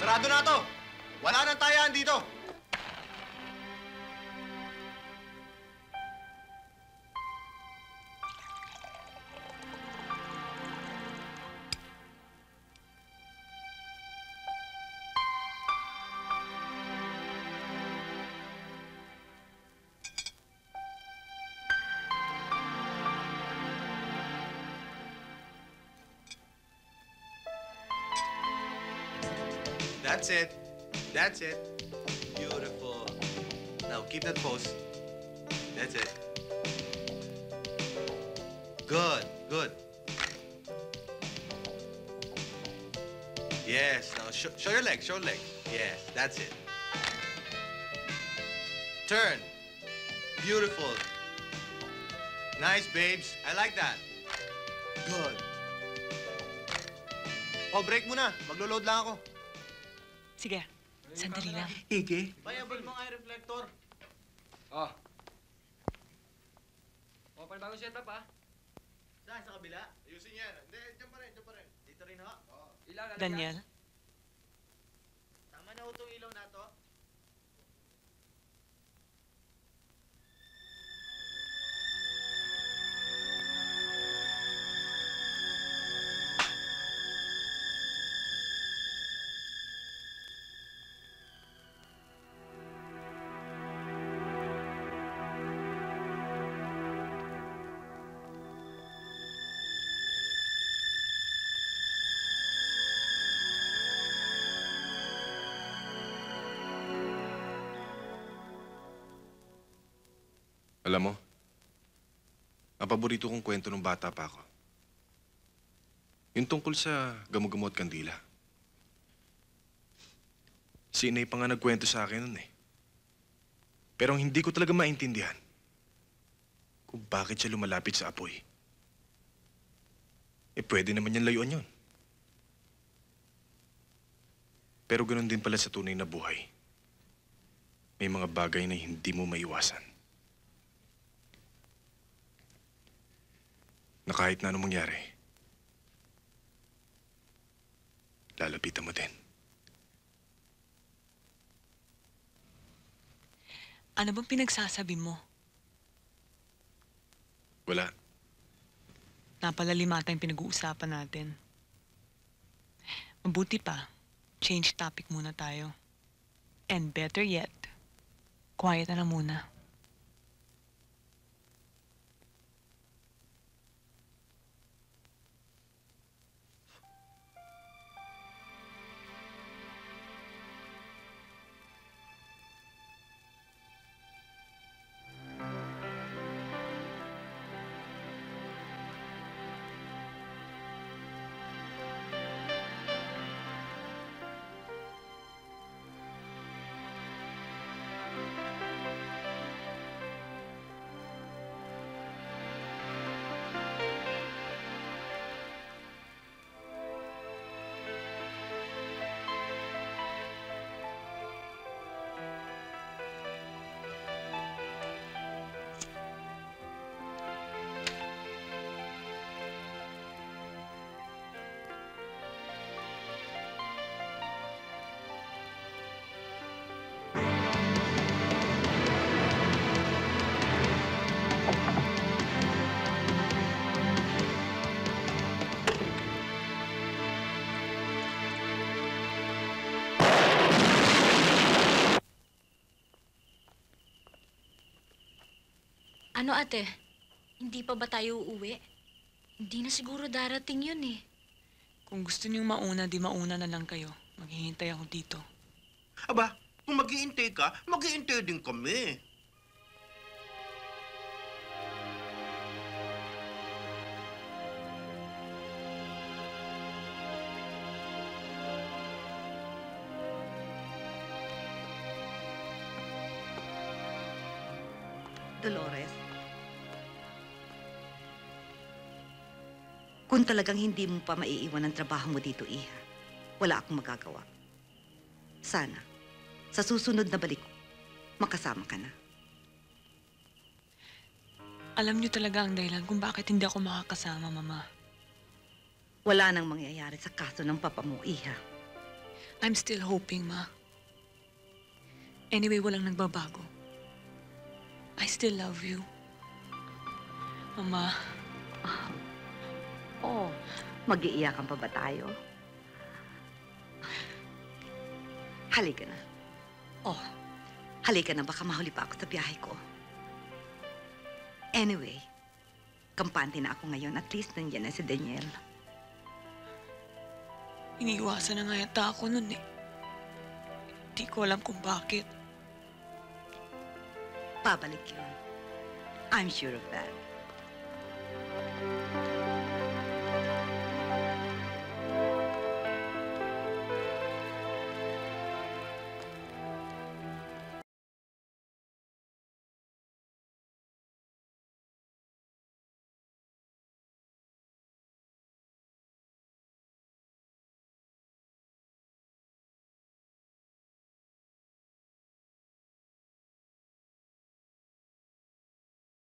Sarado na to! Wala nang tayaan dito! That's it. That's it. Beautiful. Now, keep that pose. That's it. Good, good. Yes, now show your leg, show your leg. Yes, that's it. Turn. Beautiful. Nice, babes. I like that. Good. Oh, break muna. Maglo-load lang ako. Sige, sandali lang. Ike? Bayabal mo nga yung reflector. Oh. Oh, panibagong setup, ha? Saan? Sa kabila? Ayusin yan. Hindi, dyan pa rin, dyan pa rin. Dito rin, ha? Oo. Ilaw na Daniel, Tama na utong ilaw na to. Alam mo, ang paborito kong kwento nung bata pa ako. Yung tungkol sa gamo-gamo at kandila. Si Inay pa nga nagkwento sa akin nun eh. Pero ang hindi ko talaga maintindihan kung bakit siya lumalapit sa apoy. Eh pwede naman niyang layuan yun. Pero ganun din pala sa tunay na buhay. May mga bagay na hindi mo maiwasan. Na kahit na anong mangyari, lalapitan mo din. ano bang pinagsasabi mo? Wala. Napalalim ata yung pinag-uusapan natin. Mabuti pa, change topic muna tayo. And better yet, quiet na muna. Ano ate? Hindi pa ba tayo uuwi? Hindi na siguro darating yun eh. Kung gusto niyong mauna, di mauna na lang kayo. Maghihintay ako dito. Aba, kung mag-iintay ka, mag-iintay din kami. Dolores, kung talagang hindi mo pa maiiwan ang trabaho mo dito, Iha, wala akong magagawa. Sana, sa susunod na balik ko, makasama ka na. Alam niyo talaga ang dahilan kung bakit hindi ako makakasama, Mama. Wala nang mangyayari sa kaso ng papa mo, Iha. I'm still hoping, Ma. Anyway, walang nagbabago. I still love you. Mama, Oh, mag-iiyakan pa ba tayo? Halika na. Oh, halika na. Baka mahuli pa ako sa biyahe ko. Anyway, kampante na ako ngayon. At least nandiyan na si Daniel. iniiwasan na nga yata ako nun eh. Di ko alam kung bakit. Pabalik yun. I'm sure of that.